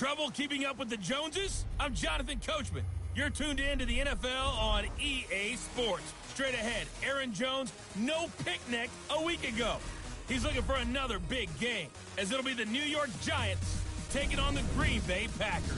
Trouble keeping up with the Joneses? I'm Jonathan Coachman. You're tuned in to the NFL on EA Sports. Straight ahead, Aaron Jones, no picnic a week ago. He's looking for another big game, as it'll be the New York Giants taking on the Green Bay Packers.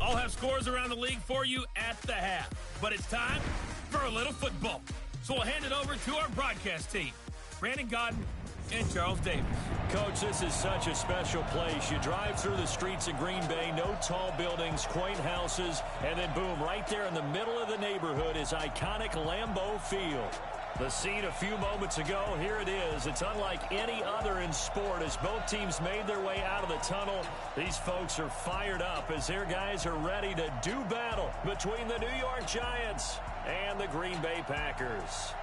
I'll have scores around the league for you at the half. But it's time for a little football. So we'll hand it over to our broadcast team, Brandon Godden and Charles Davis. Coach, this is such a special place. You drive through the streets of Green Bay, no tall buildings, quaint houses, and then boom, right there in the middle of the neighborhood is iconic Lambeau Field. The scene a few moments ago, here it is. It's unlike any other in sport as both teams made their way out of the tunnel. These folks are fired up as their guys are ready to do battle between the New York Giants and the Green Bay Packers.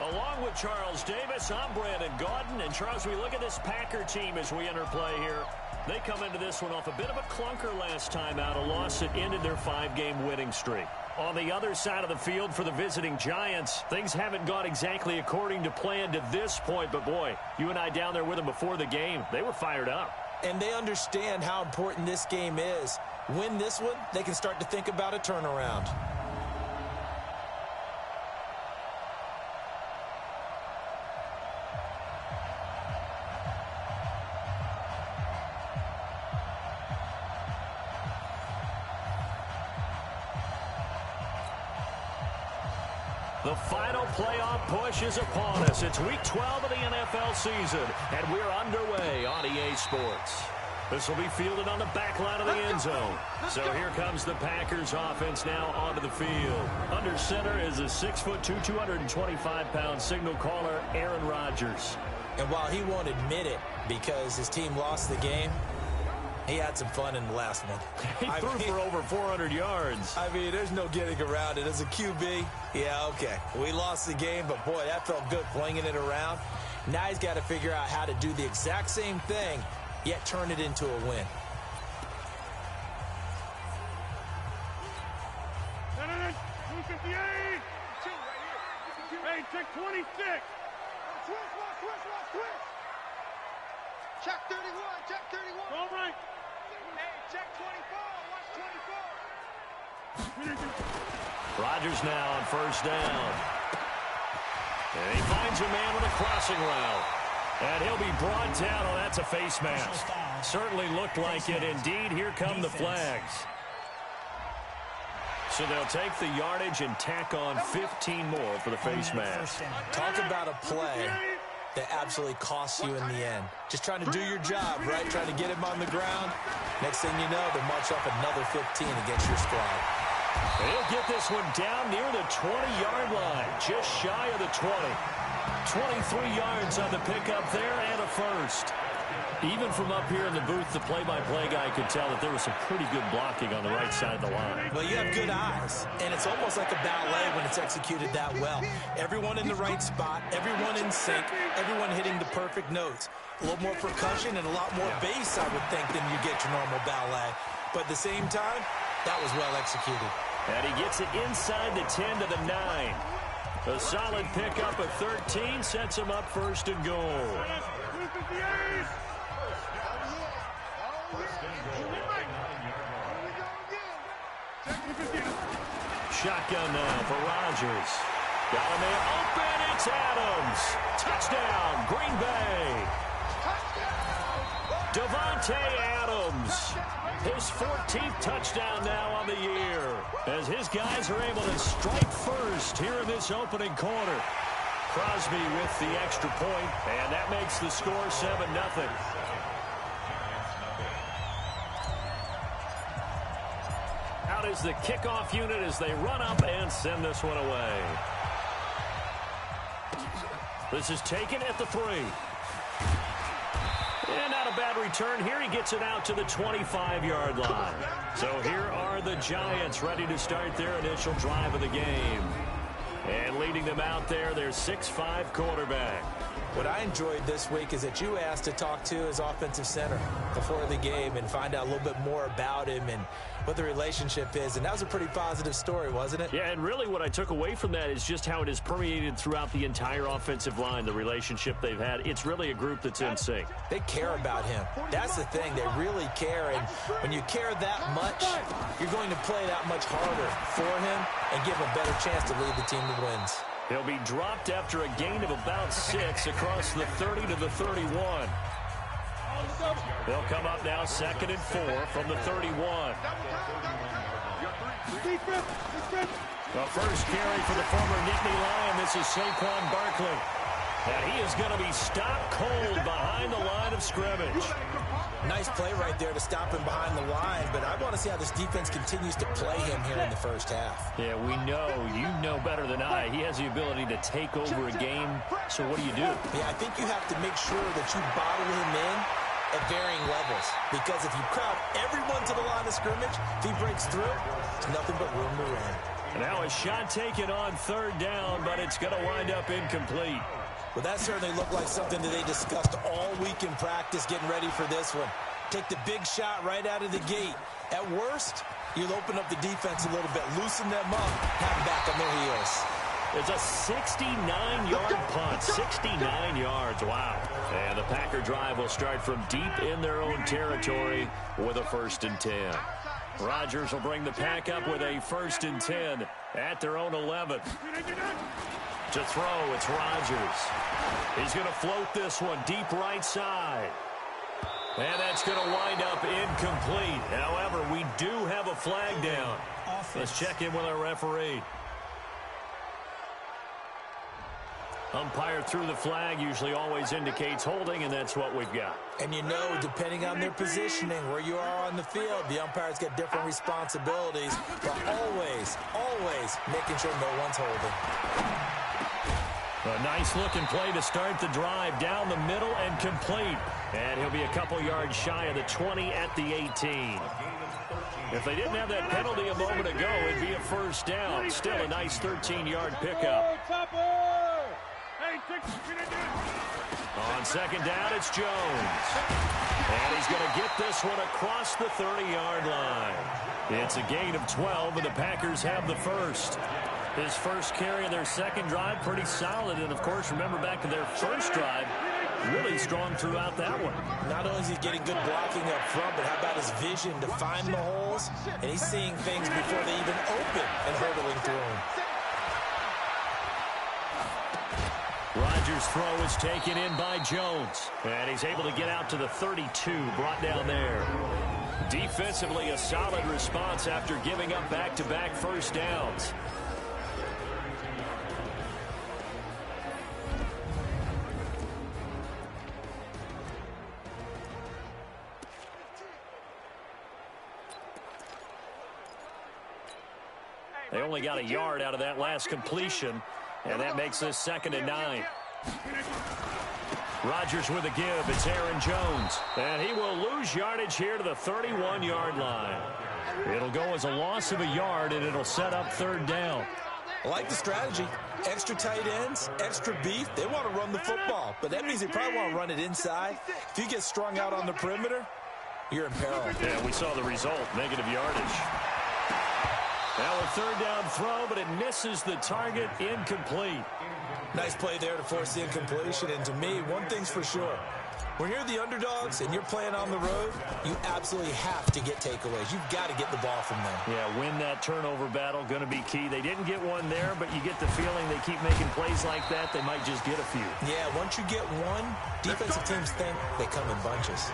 Along with Charles Davis, I'm Brandon Godden. And Charles, we look at this Packer team as we enter play here. They come into this one off a bit of a clunker last time out, a loss that ended their 5-game winning streak. On the other side of the field for the visiting Giants, things haven't gone exactly according to plan to this point. But, boy, you and I down there with them before the game, they were fired up. And they understand how important this game is. Win this one, they can start to think about a turnaround. The final playoff push is upon us. It's Week 12 of the NFL season, and we're underway on EA Sports. This will be fielded on the back line of the end zone. So here comes the Packers offense now onto the field. Under center is a 6'2", 225-pound signal caller, Aaron Rodgers. And while he won't admit it because his team lost the game, he had some fun in the last one. He threw for over 400 yards. I mean, there's no getting around it. As a QB, yeah, okay. We lost the game, but, boy, that felt good flinging it around. Now he's got to figure out how to do the exact same thing, yet turn it into a win. Hey, check 26. Check 31, check 31. All right. Hey, check 24, watch 24. Rodgers now on first down. And he finds a man with a crossing route. And he'll be brought down. Oh, that's a face mask. Certainly looked like it. Indeed, here come the flags. So they'll take the yardage and tack on 15 more for the face mask. Talk about a play that absolutely costs you in the end. Just trying to do your job, right? Trying to get him on the ground. Next thing you know, they'll march up another 15 against your squad. He'll get this one down near the 20-yard line, just shy of the 20. 23 yards on the pickup there and a first. Even from up here in the booth, the play-by-play guy could tell that there was some pretty good blocking on the right side of the line. Well, you have good eyes, and it's almost like a ballet when it's executed that well. Everyone in the right spot, everyone in sync, everyone hitting the perfect notes. A little more percussion and a lot more bass, I would think, than you get your normal ballet. But at the same time, that was well executed. And he gets it inside the 10 to the 9. A solid pickup of 13 sets him up first and goal. Shotgun now for Rodgers. Got a man open. It's Adams. Touchdown, Green Bay. Davante Adams. His 14th touchdown now on the year. As his guys are able to strike first here in this opening quarter. Crosby with the extra point, and that makes the score 7-0. Out is the kickoff unit as they run up and send this one away. This is taken at the 3. And not a bad return here. He gets it out to the 25-yard line. So here are the Giants ready to start their initial drive of the game. And leading them out there, their 6'5" quarterback. What I enjoyed this week is that you asked to talk to his offensive center before the game and find out a little bit more about him and what the relationship is. And that was a pretty positive story, wasn't it? Yeah, and really what I took away from that is just how it has permeated throughout the entire offensive line, the relationship they've had. It's really a group that's in sync. They care about him. That's the thing. They really care. And when you care that much, you're going to play that much harder for him and give him a better chance to lead the team to wins. He'll be dropped after a gain of about 6 across the 30 to the 31. They'll come up now 2nd and 4 from the 31. The first carry for the former Nittany Lion. This is Saquon Barkley. And he is going to be stopped cold behind the line of scrimmage. Nice play right there to stop him behind the line, but I want to see how this defense continues to play him here in the first half. Yeah, we know. You know better than I. He has the ability to take over a game. So what do you do? Yeah, I think you have to make sure that you bottle him in at varying levels, because if you crowd everyone to the line of scrimmage, if he breaks through, there's nothing but room to run. And now a shot taken on 3rd down, but it's going to wind up incomplete. Well, that certainly looked like something that they discussed all week in practice, getting ready for this one. Take the big shot right out of the gate. At worst, you'll open up the defense a little bit, loosen them up, have them back on their heels. It's a 69-yard punt. 69 yards. Wow. And the Packer drive will start from deep in their own territory with a 1st and 10. Rodgers will bring the Pack up with a 1st and 10 at their own 11. To throw, it's Rodgers. He's going to float this one deep right side. And that's going to wind up incomplete. However, we do have a flag down. Let's check in with our referee. Umpire threw the flag, usually always indicates holding, and that's what we've got. And you know, depending on their positioning, where you are on the field, the umpire's got different responsibilities, but always making sure no one's holding. A nice-looking play to start the drive down the middle and complete. And he'll be a couple yards shy of the 20 at the 18. If they didn't have that penalty a moment ago, it'd be a 1st down. Still a nice 13-yard pickup. On 2nd down, it's Jones. And he's going to get this one across the 30-yard line. It's a gain of 12, and the Packers have the 1st. His first carry of their 2nd drive, pretty solid. And, of course, remember back to their 1st drive, really strong throughout that one. Not only is he getting good blocking up front, but how about his vision to find the holes? And he's seeing things before they even open and hurdling through them. Rodgers' throw is taken in by Jones. And he's able to get out to the 32, brought down there. Defensively, a solid response after giving up back-to-back 1st downs. They only got a yard out of that last completion, and that makes this 2nd and 9. Rodgers with a give. It's Aaron Jones. And he will lose yardage here to the 31-yard line. It'll go as a loss of a yard, and it'll set up 3rd down. I like the strategy. Extra tight ends, extra beef. They want to run the football, but that means they probably want to run it inside. If you get strung out on the perimeter, you're in peril. Yeah, we saw the result, negative yardage. Now a 3rd down throw, but it misses the target, incomplete. Nice play there to force the incompletion. And to me, one thing's for sure. When you're the underdogs and you're playing on the road, you absolutely have to get takeaways. You've got to get the ball from them. Yeah, win that turnover battle, going to be key. They didn't get one there, but you get the feeling they keep making plays like that, they might just get a few. Yeah, once you get one, defensive teams think they come in bunches.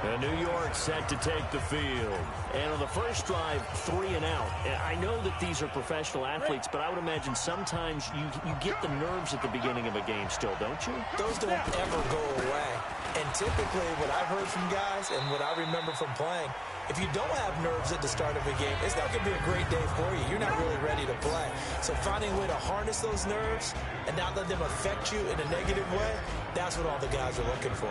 And New York set to take the field. And on the first drive, 3 and out. I know that these are professional athletes, but I would imagine sometimes you get the nerves at the beginning of a game still, don't you? Those don't ever go away. And typically what I've heard from guys and what I remember from playing, if you don't have nerves at the start of a game, it's not going to be a great day for you. You're not really ready to play. So finding a way to harness those nerves and not let them affect you in a negative way, that's what all the guys are looking for.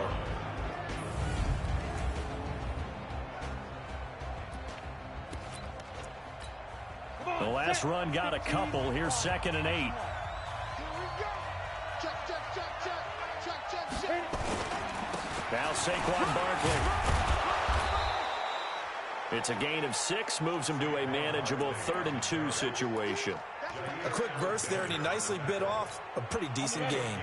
The last run got a couple. Here's 2nd and 8. Check, check, check, check. Now Saquon Barkley. It's a gain of 6, moves him to a manageable 3rd and 2 situation. A quick burst there, and he nicely bit off a pretty decent gain.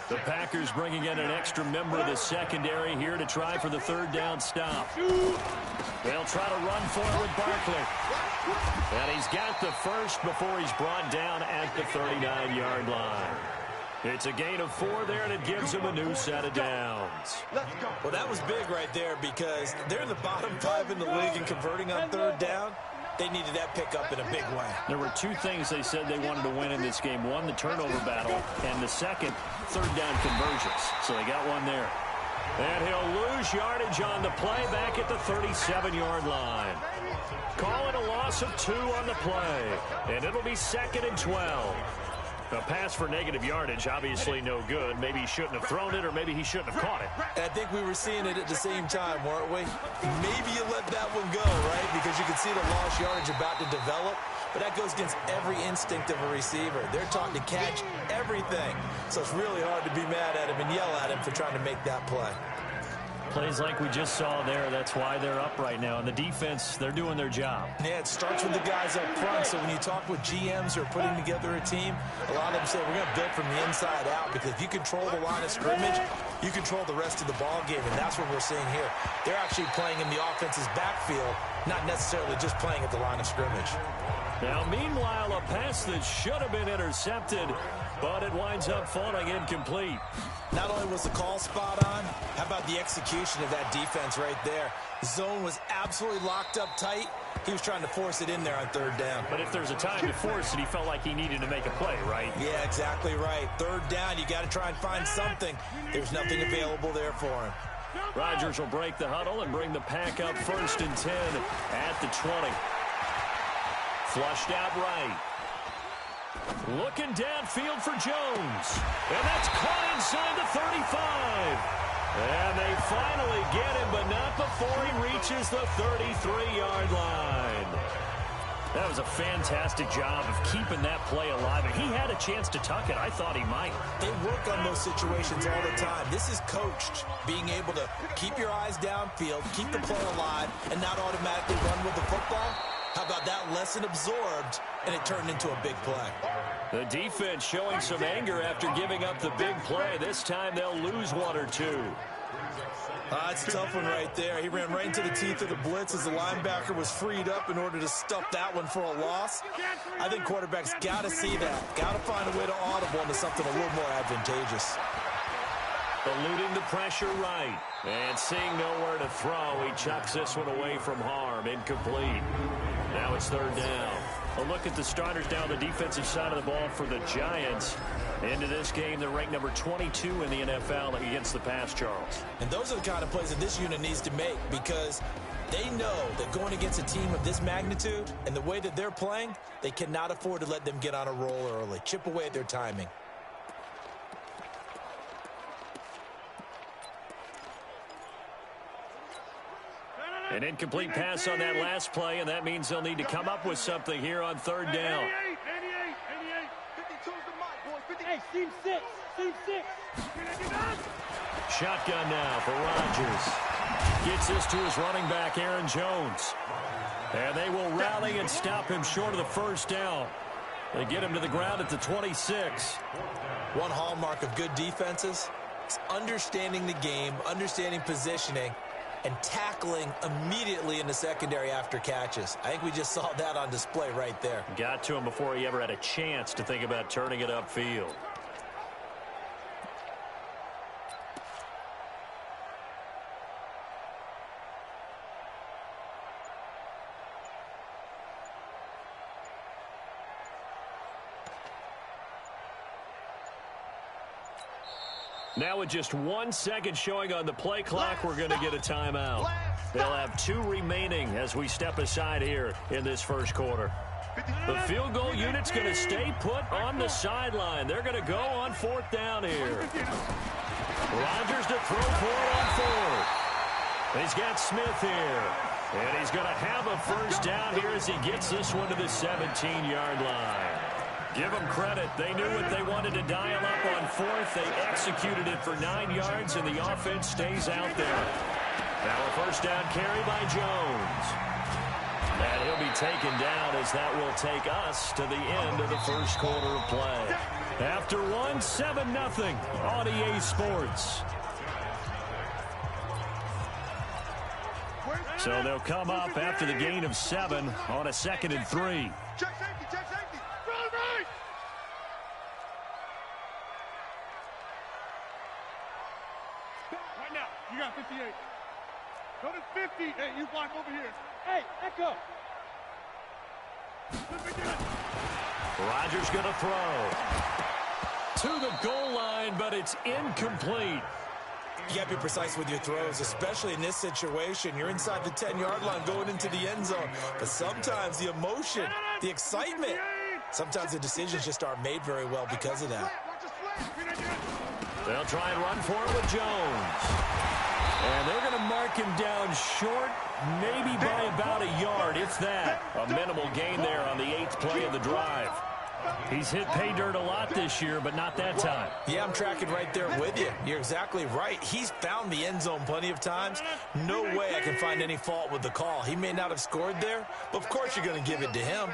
The Packers bringing in an extra member of the secondary here to try for the 3rd down stop. They'll try to run for it with Barkley. And he's got the first before he's brought down at the 39-yard line. It's a gain of 4 there, and it gives him a new set of downs. Well, that was big right there because they're in the bottom 5 in the league and converting on 3rd down. They needed that pickup in a big way. There were 2 things they said they wanted to win in this game. One, the turnover battle, and the second, 3rd down conversions. So they got one there. And he'll lose yardage on the play back at the 37-yard line. Calling a loss of 2 on the play. And it'll be 2nd and 12. A pass for negative yardage, obviously no good. Maybe he shouldn't have thrown it, or maybe he shouldn't have caught it. And I think we were seeing it at the same time, weren't we? Maybe you let that one go, right? Because you can see the lost yardage about to develop. But that goes against every instinct of a receiver. They're taught to catch everything. So it's really hard to be mad at him and yell at him for trying to make that play. Plays like we just saw there, that's why they're up right now. And the defense, they're doing their job. Yeah, it starts with the guys up front. So when you talk with GMs who are putting together a team, a lot of them say we're going to build from the inside out, because if you control the line of scrimmage, you control the rest of the ball game, and that's what we're seeing here. They're actually playing in the offense's backfield, not necessarily just playing at the line of scrimmage. Now, meanwhile, a pass that should have been intercepted, but it winds up falling incomplete. Not only was the call spot on, how about the execution of that defense right there? The zone was absolutely locked up tight. He was trying to force it in there on 3rd down. But if there's a time to force it, he felt like he needed to make a play, right? Yeah, exactly right. 3rd down, you got to try and find something. There's nothing available there for him. Rodgers will break the huddle and bring the pack up 1st and 10 at the 20. Flushed out right. Looking downfield for Jones. And that's caught inside the 35. And they finally get him, but not before he reaches the 33-yard line. That was a fantastic job of keeping that play alive. And he had a chance to tuck it. I thought he might. They work on those situations all the time. This is coached, being able to keep your eyes downfield, keep the play alive, and not automatically run with the football. How about that lesson absorbed, and it turned into a big play? The defense showing some anger after giving up the big play. This time they'll lose 1 or 2. It's a tough one right there. He ran right into the teeth of the blitz as the linebacker was freed up in order to stuff that one for a loss. I think quarterbacks got to see that. Got to find a way to audible into something a little more advantageous. Eluding the pressure right. And seeing nowhere to throw, he chucks this one away from harm. Incomplete. Now it's 3rd down. A look at the starters down the defensive side of the ball for the Giants. Into this game, they're ranked number 22 in the NFL against the pass, Charles. And those are the kind of plays that this unit needs to make, because they know that going against a team of this magnitude and the way that they're playing, they cannot afford to let them get on a roll early. Chip away at their timing. An incomplete pass on that last play, and that means they'll need to come up with something here on 3rd down. 88. 52's the mark, boys. Hey, team 6. Team 6. Shotgun now for Rodgers. Gets this to his running back, Aaron Jones. And they will rally and stop him short of the 1st down. They get him to the ground at the 26. One hallmark of good defenses is understanding the game, understanding positioning, and tackling immediately in the secondary after catches. I think we just saw that on display right there. Got to him before he ever had a chance to think about turning it upfield. Now with just 1 second showing on the play clock, we're going to get a timeout. They'll have 2 remaining as we step aside here in this 1st quarter. The field goal unit's going to stay put on the sideline. They're going to go on 4th down here. Rodgers to throw for it on 4th. He's got Smith here. And he's going to have a 1st down here as he gets this one to the 17-yard line. Give them credit. They knew what they wanted to dial up on fourth. They executed it for 9 yards, and the offense stays out there. Now a first down carry by Jones. And he'll be taken down as that will take us to the end of the first quarter of play. After one, 7-0 on EA Sports. So they'll come up after the gain of 7 on a 2nd and 3. Check safety, check safety. Right. Right now, you got 58. Go to 50. Hey, you block over here. Hey, echo. Rodgers going to throw. To the goal line, but it's incomplete. You got to be precise with your throws, especially in this situation. You're inside the 10-yard line going into the end zone. But sometimes the emotion, the excitement, sometimes the decisions just aren't made very well because of that. They'll try and run for it with Jones. And they're going to mark him down short, maybe by about a yard, if that. A minimal gain there on the 8th play of the drive. He's hit pay dirt a lot this year, but not that time. Yeah, I'm tracking right there with you. You're exactly right. He's found the end zone plenty of times. No way I can find any fault with the call. He may not have scored there, but of course you're going to give it to him.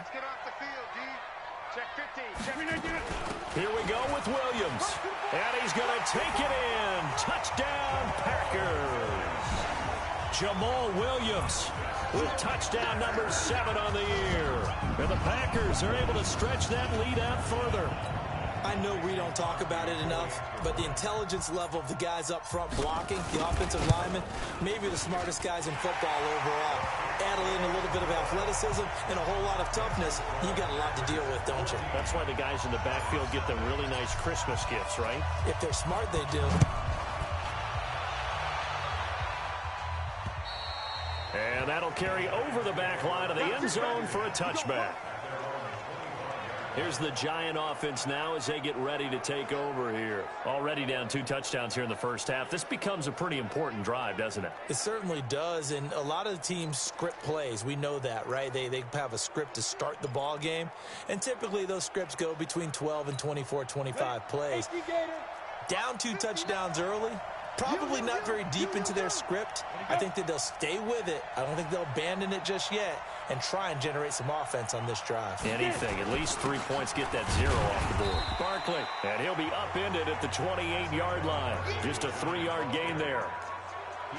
Here we go with Williams. And he's going to take it in. Touchdown, Packers. Jamal Williams with touchdown number 7 on the year. And the Packers are able to stretch that lead out further. I know we don't talk about it enough, but the intelligence level of the guys up front blocking, the offensive linemen, maybe the smartest guys in football overall. Add in a little bit of athleticism and a whole lot of toughness, you got a lot to deal with, don't you? That's why the guys in the backfield get them really nice Christmas gifts, right? If they're smart, they do. And that'll carry over the back line of the end zone for a touchback. Here's the Giant offense now as they get ready to take over here. Already down 2 touchdowns here in the first half. This becomes a pretty important drive, doesn't it? It certainly does, and a lot of the teams script plays. We know that, right? They have a script to start the ball game, and typically those scripts go between 12 and 24, 25 plays. Down 2 touchdowns early. Probably not very deep into their script. I think that they'll stay with it. I don't think they'll abandon it just yet and try and generate some offense on this drive. Anything. At least 3 points get that 0 off the board. Barkley, and he'll be upended at the 28-yard line. Just a 3-yard gain there.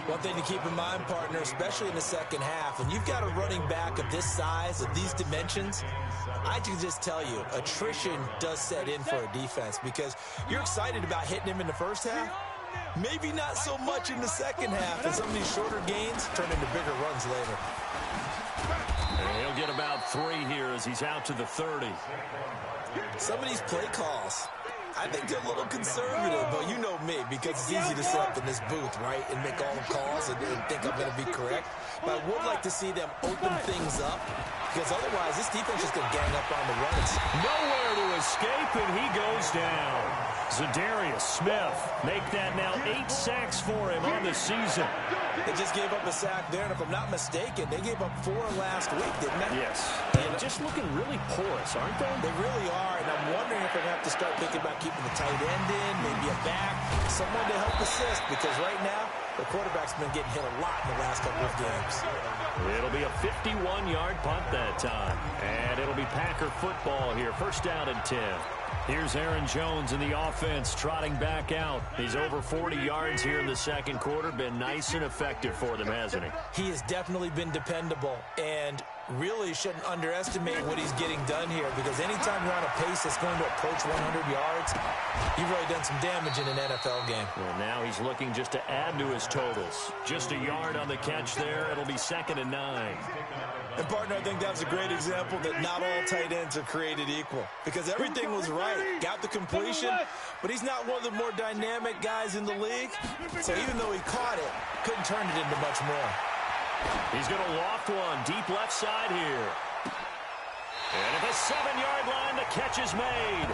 One thing to keep in mind, partner, especially in the second half, when you've got a running back of this size, of these dimensions, I can just tell you, attrition does set in for a defense because you're excited about hitting him in the first half. Maybe not so much in the second half, and some of these shorter gains turn into bigger runs later. And he'll get about 3 here as he's out to the 30. Some of these play calls, I think they're a little conservative, but you know me, because it's easy to sit up in this booth, right, and make all the calls and think I'm going to be correct. But I would like to see them open things up, because otherwise this defense is going to gang up on the runs. Nowhere to escape, and he goes down. Zadarius Smith make that now 8 sacks for him on the season. They just gave up a sack there, and if I'm not mistaken, they gave up 4 last week, didn't they? Yes. And just looking really porous, aren't they? They really are, and I'm wondering if they're going to have to start thinking about keeping the tight end in, maybe a back, someone to help assist, because right now, the quarterback's been getting hit a lot in the last couple of games. It'll be a 51-yard punt that time, and it'll be Packer football here. First down and 10. Here's Aaron Jones in the offense trotting back out. He's over 40 yards here in the second quarter. Been nice and effective for them, hasn't he? He has definitely been dependable, and really shouldn't underestimate what he's getting done here, because anytime you're on a pace that's going to approach 100 yards, you've really done some damage in an NFL game. Well, now he's looking just to add to his totals. Just a yard on the catch there. It'll be 2nd and 9. And, partner, I think that was a great example that not all tight ends are created equal, because everything was right. Got the completion, but he's not one of the more dynamic guys in the league. So even though he caught it, couldn't turn it into much more. He's going to loft one deep left side here. And at the 7-yard line, the catch is made.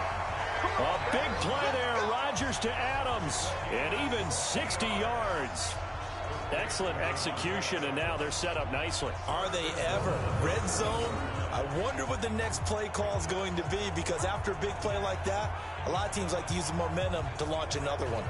A big play there. Rodgers to Adams. And even 60 yards. Excellent execution, and now they're set up nicely. Are they ever? Red zone, I wonder what the next play call is going to be, because after a big play like that, a lot of teams like to use the momentum to launch another one.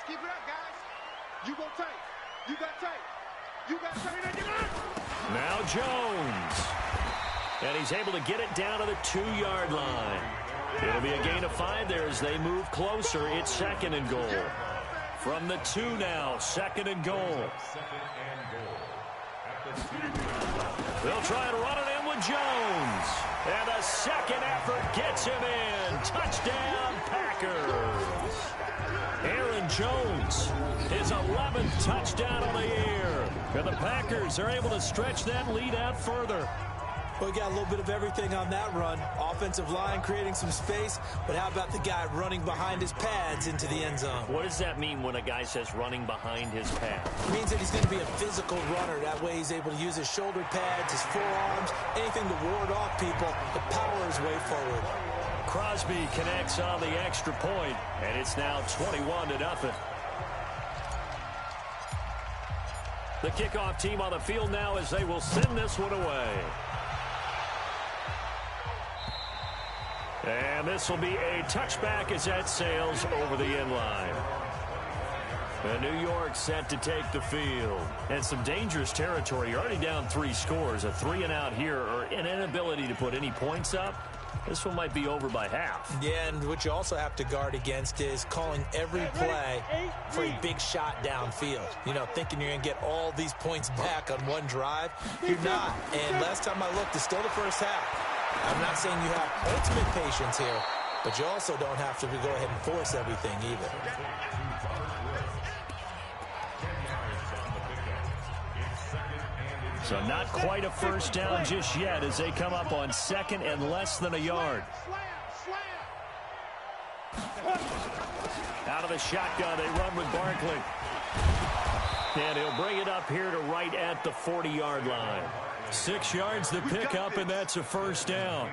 Keep it up, guys. You go tight. You got tight. You got tight. Now Jones. And he's able to get it down to the 2-yard line. It'll be a gain of 5 there as they move closer. It's 2nd and goal. From the 2 now, 2nd and goal. They'll try and run it in with Jones. And a second effort gets him in. Touchdown, Packers. Aaron Jones, his 11th touchdown on the year. And the Packers are able to stretch that lead out further. Well, we got a little bit of everything on that run. Offensive line creating some space, but how about the guy running behind his pads into the end zone? What does that mean when a guy says running behind his pads? It means that he's going to be a physical runner. That way he's able to use his shoulder pads, his forearms, anything to ward off people, to power his way forward. Crosby connects on the extra point, and it's now 21-0. The kickoff team on the field now as they will send this one away. And this will be a touchback as that sails over the end line. And New York set to take the field. And some dangerous territory. You're already down 3 scores. A 3-and-out here, or an inability to put any points up. This one might be over by half. Yeah, and what you also have to guard against is calling every play for a big shot downfield. You know, thinking you're going to get all these points back on one drive. You're not. And last time I looked, it's still the first half. I'm not saying you have ultimate patience here, but you also don't have to go ahead and force everything either. So not quite a first down just yet as they come up on 2nd and less than a yard. Out of the shotgun, they run with Barkley. And he'll bring it up here to right at the 40-yard line. 6 yards the pickup, and that's a first down.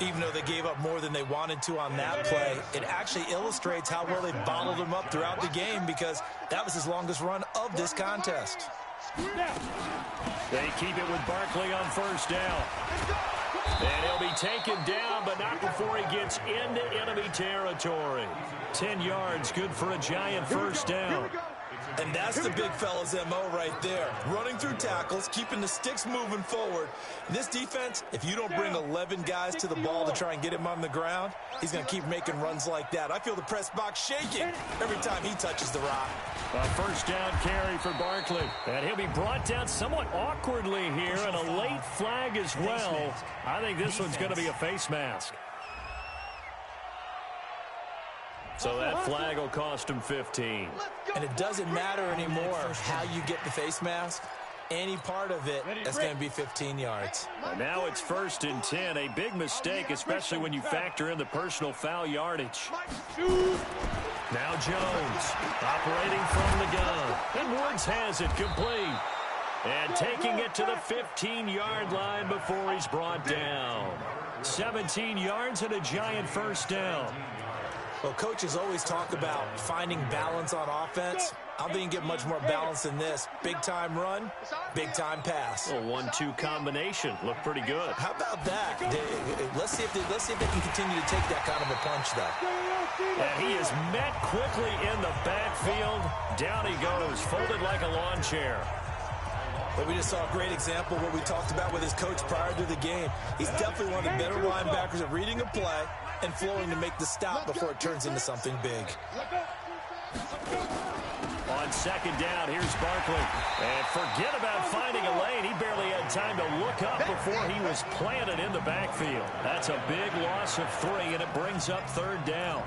Even though they gave up more than they wanted to on that play, it actually illustrates how well they bottled him up throughout the game, because that was his longest run of this contest. They keep it with Barkley on first down. And he'll be taken down, but not before he gets into enemy territory. 10 yards, good for a giant first down. And that's the big fella's MO right there. Running through tackles, keeping the sticks moving forward. This defense, if you don't bring 11 guys to the ball to try and get him on the ground, he's going to keep making runs like that. I feel the press box shaking every time he touches the rock. A first down carry for Barkley. And he'll be brought down somewhat awkwardly here, and a late flag as well. I think this one's going to be a face mask. So that flag will cost him 15. And it doesn't matter anymore how you get the face mask. Any part of it, that's going to be 15 yards. And now it's 1st and 10. A big mistake, especially when you factor in the personal foul yardage. Now Jones operating from the gun. And Woods has it complete. And taking it to the 15-yard line before he's brought down. 17 yards and a giant first down. Well, coaches always talk about finding balance on offense. I don't think you can get much more balance than this. Big-time run, big-time pass. A 1-2 combination. Looked pretty good. How about that? Let's see if they can continue to take that kind of a punch, though. And he is met quickly in the backfield. Down he goes, folded like a lawn chair. But we just saw a great example of what we talked about with his coach prior to the game. He's definitely one of the better linebackers at reading a play and flowing to make the stop before it turns into something big. On 2nd down, here's Barkley. And forget about finding a lane. He barely had time to look up before he was planted in the backfield. That's a big loss of 3, and it brings up 3rd down.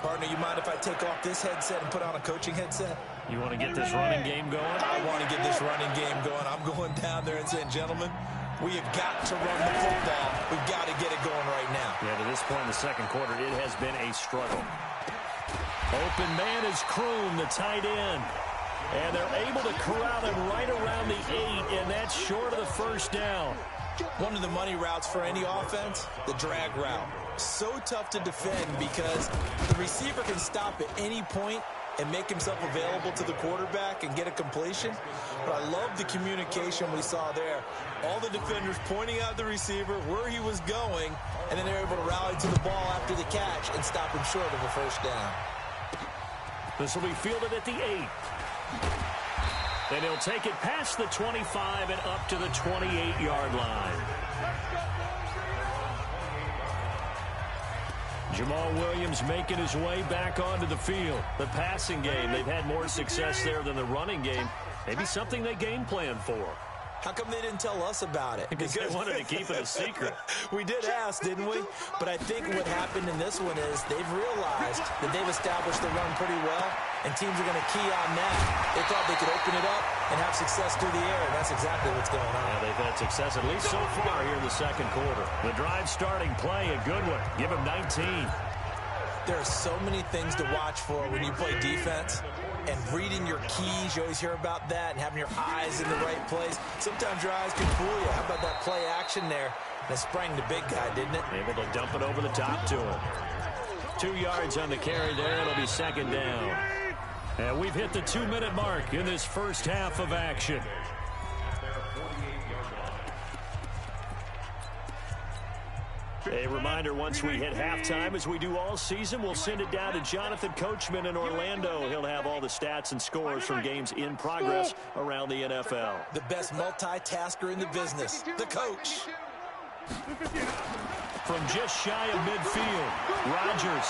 Partner, you mind if I take off this headset and put on a coaching headset? You want to get this running game going? I want to get this running game going. I'm going down there and saying, gentlemen, we have got to run the football. We've got to get it going right now. Yeah, to this point in the second quarter, it has been a struggle. Open man is Kroon, the tight end. And they're able to corral him right around the 8, and that's short of the first down. One of the money routes for any offense, the drag route. So tough to defend because the receiver can stop at any point and make himself available to the quarterback and get a completion. But I love the communication we saw there. All the defenders pointing out the receiver, where he was going, and then they're able to rally to the ball after the catch and stop him short of a first down. This will be fielded at the 8. And he'll take it past the 25 and up to the 28-yard line. Jamal Williams making his way back onto the field. The passing game, they've had more success there than the running game. Maybe something they game plan for. How come they didn't tell us about it? Because they wanted to keep it a secret. We did ask, didn't we? But I think what happened in this one is they've realized that they've established the run pretty well, and teams are going to key on that. They thought they could open it up and have success through the air, and that's exactly what's going on. Yeah, they've had success, at least so far here in the second quarter. The drive starting play, a good one. Give him 19. There are so many things to watch for when you play defense. And reading your keys, you always hear about that, and having your eyes in the right place. Sometimes your eyes can fool you. How about that play action there? And it sprang the big guy, didn't it? Able to dump it over the top to him. 2 yards on the carry there. It'll be second down. And we've hit the 2-minute mark in this first half of action. A reminder, once we hit halftime, as we do all season, we'll send it down to Jonathan Coachman in Orlando. He'll have all the stats and scores from games in progress around the NFL. The best multitasker in the business, the coach. From just shy of midfield, Rodgers.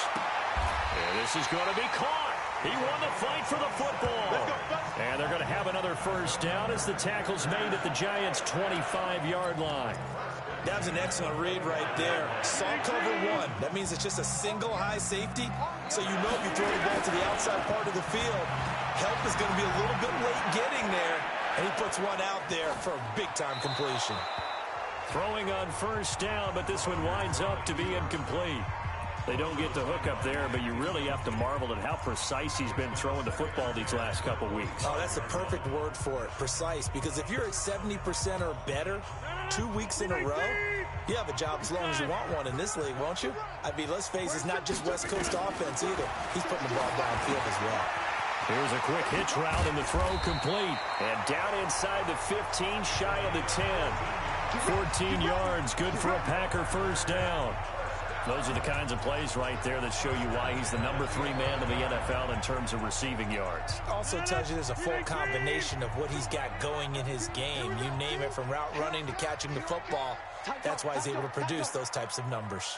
And this is going to be caught. He won the fight for the football. And they're going to have another first down as the tackle's made at the Giants' 25-yard line. That was an excellent read right there. Saw cover one. That means it's just a single high safety. So you know if you throw the ball to the outside part of the field, help is going to be a little bit late getting there. And he puts one out there for a big-time completion. Throwing on first down, but this one winds up to be incomplete. They don't get the hook up there, but you really have to marvel at how precise he's been throwing the football these last couple weeks. Oh, that's the perfect word for it, precise, because if you're at 70% or better 2 weeks in a row, you have a job as long as you want one in this league, won't you? I mean, let's face it, it's not just West Coast offense either. He's putting the ball downfield as well. Here's a quick hitch route, and the throw complete. And down inside the 15, shy of the 10. 14 yards, good for a Packer first down. Those are the kinds of plays right there that show you why he's the number 3 man in the NFL in terms of receiving yards. Also tells you there's a full combination of what he's got going in his game. You name it, from route running to catching the football. That's why he's able to produce those types of numbers.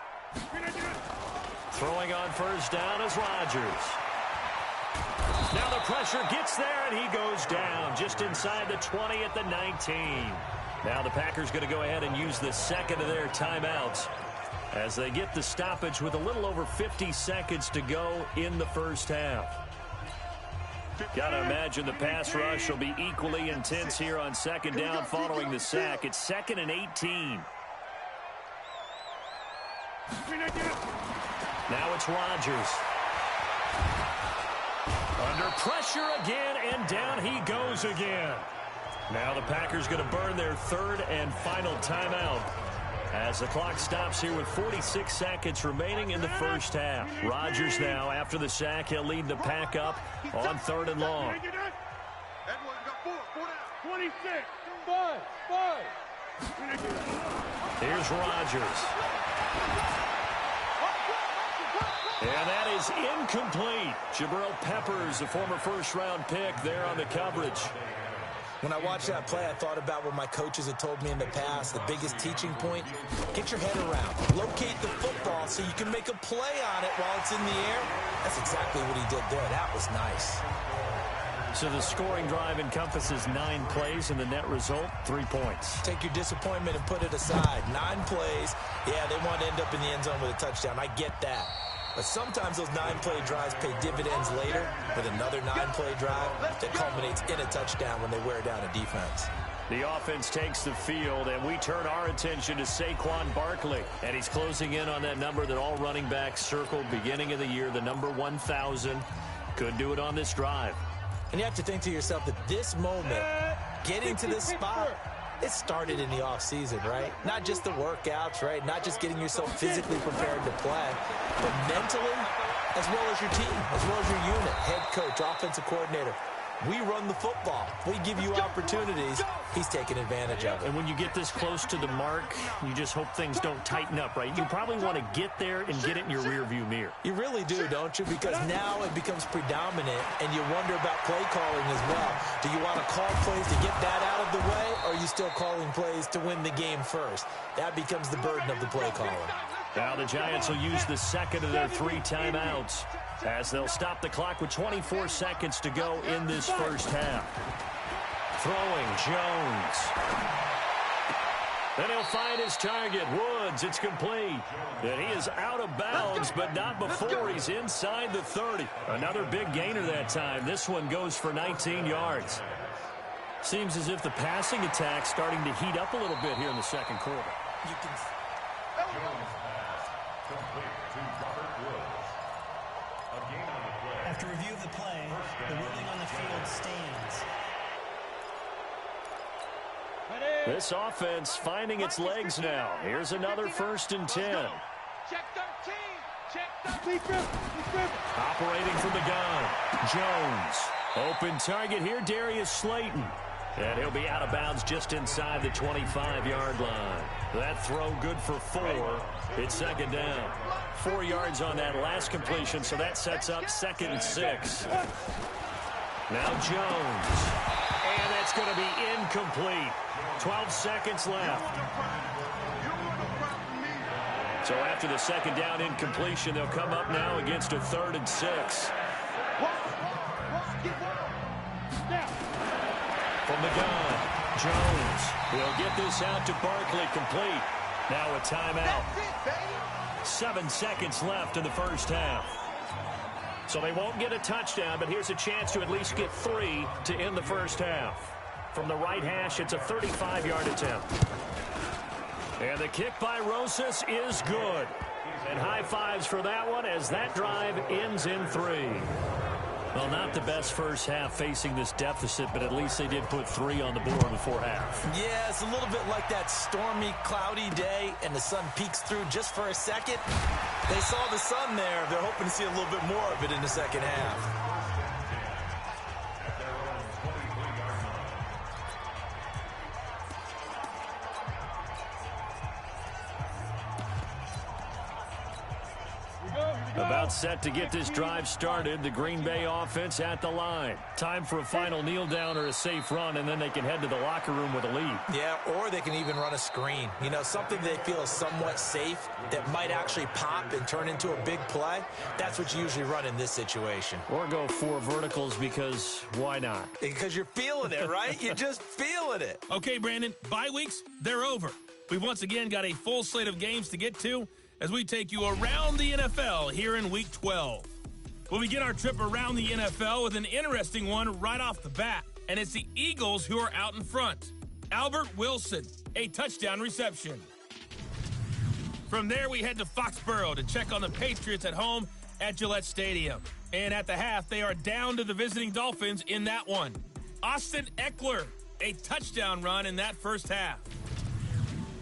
Throwing on first down is Rodgers. Now the pressure gets there, and he goes down just inside the 20 at the 19. Now the Packers going to go ahead and use the second of their timeouts as they get the stoppage with a little over 50 seconds to go in the first half. Got to imagine the pass rush will be equally intense here on second down following the sack. It's 2nd and 18. Now it's Rodgers. Under pressure again, and down he goes again. Now the Packers going to burn their 3rd and final timeout as the clock stops here with 46 seconds remaining in the first half. Rodgers now, after the sack, he'll lead the Pack up on 3rd and long. 26, 5. Here's Rodgers. And that is incomplete. Jabril Peppers, a former first-round pick, there on the coverage. When I watched that play, I thought about what my coaches had told me in the past. The biggest teaching point, get your head around. Locate the football so you can make a play on it while it's in the air. That's exactly what he did there. That was nice. So the scoring drive encompasses 9 plays, and the net result, 3 points. Take your disappointment and put it aside. 9 plays. Yeah, they want to end up in the end zone with a touchdown. I get that. But sometimes those 9-play drives pay dividends later with another 9-play drive that culminates in a touchdown when they wear down a defense. The offense takes the field, and we turn our attention to Saquon Barkley. And he's closing in on that number that all running backs circled beginning of the year, the number 1,000. Could do it on this drive. And you have to think to yourself that this moment, getting to this spot, it started in the offseason, right? Not just the workouts, right? Not just getting yourself physically prepared to play, but mentally, as well as your team, as well as your unit, head coach, offensive coordinator. We run the football. We give you opportunities. He's taking advantage of it. And when you get this close to the mark, you just hope things don't tighten up, right? You probably want to get there and get it in your rearview mirror. You really do, don't you? Because now it becomes predominant, and you wonder about play calling as well. Do you want to call plays to get that out of the way, or are you still calling plays to win the game first? That becomes the burden of the play calling. Now the Giants will use the second of their 3 timeouts as they'll stop the clock with 24 seconds to go in this first half. Throwing, Jones. Then he'll find his target, Woods. It's complete. And he is out of bounds, but not before he's inside the 30. Another big gainer that time. This one goes for 19 yards. Seems as if the passing attack's starting to heat up a little bit here in the second quarter. After review of the play, the ruling on the field stands. This offense finding its legs now. Here's another 1st and 10. Check 13. Check 13. Operating from the gun. Jones. Open target here, Darius Slayton. And he'll be out of bounds just inside the 25-yard line. That throw good for 4. It's second down. 4 yards on that last completion, so that sets up 2nd and 6. Now Jones. And that's going to be incomplete. 12 seconds left. So after the second down incompletion, they'll come up now against a 3rd and 6. From the gun, Jones will get this out to Barkley, complete. Now a timeout. 7 seconds left in the first half. So they won't get a touchdown, but here's a chance to at least get 3 to end the first half. From the right hash, it's a 35-yard attempt. And the kick by Rosas is good. And high fives for that one as that drive ends in 3. Well, not the best first half facing this deficit, but at least they did put 3 on the board before half. Yeah, it's a little bit like that stormy, cloudy day, and the sun peeks through just for a second. They saw the sun there. They're hoping to see a little bit more of it in the second half. About set to get this drive started. The Green Bay offense at the line. Time for a final kneel down or a safe run, and then they can head to the locker room with a lead. Yeah, or they can even run a screen. You know, something they feel is somewhat safe that might actually pop and turn into a big play. That's what you usually run in this situation. Or go 4 verticals because why not? Because you're feeling it, right? You're just feeling it. Okay, Brandon, bye weeks, they're over. We've once again got a full slate of games to get to as we take you around the NFL here in Week 12. We'll begin our trip around the NFL with an interesting one right off the bat, and it's the Eagles who are out in front. Albert Wilson, a touchdown reception. From there, we head to Foxborough to check on the Patriots at home at Gillette Stadium. And at the half, they are down to the visiting Dolphins in that one. Austin Eckler, a touchdown run in that first half.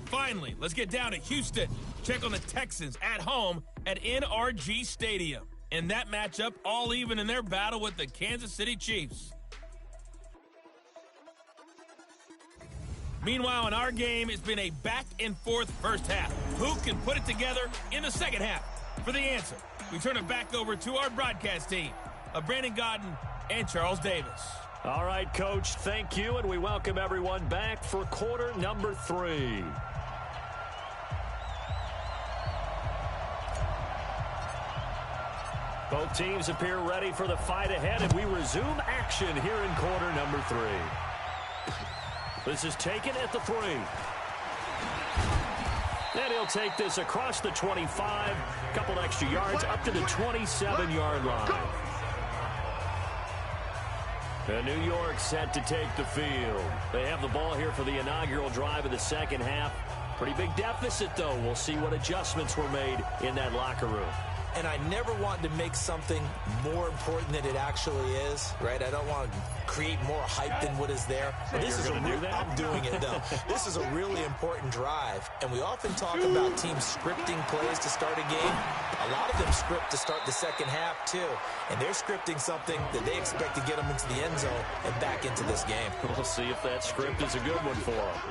Finally, let's get down to Houston. Check on the Texans at home at NYG Stadium. And that matchup all even in their battle with the Kansas City Chiefs. Meanwhile, in our game, it's been a back-and-forth first half. Who can put it together in the second half? For the answer, we turn it back over to our broadcast team of Brandon Godden and Charles Davis. All right, Coach, thank you, and we welcome everyone back for quarter number 3. Both teams appear ready for the fight ahead, and we resume action here in quarter number 3. This is taken at the 3. And he'll take this across the 25, a couple extra yards, up to the 27-yard line. And New York set to take the field. They have the ball here for the inaugural drive of the second half. Pretty big deficit, though. We'll see what adjustments were made in that locker room. and I never want to make something more important than it actually is, right? I don't want to create more hype than what is there. But this is I'm doing it, though. This is a really important drive, and we often talk about teams scripting plays to start a game. A lot of them script to start the second half, too, and they're scripting something that they expect to get them into the end zone and back into this game. We'll see if that script is a good one for them.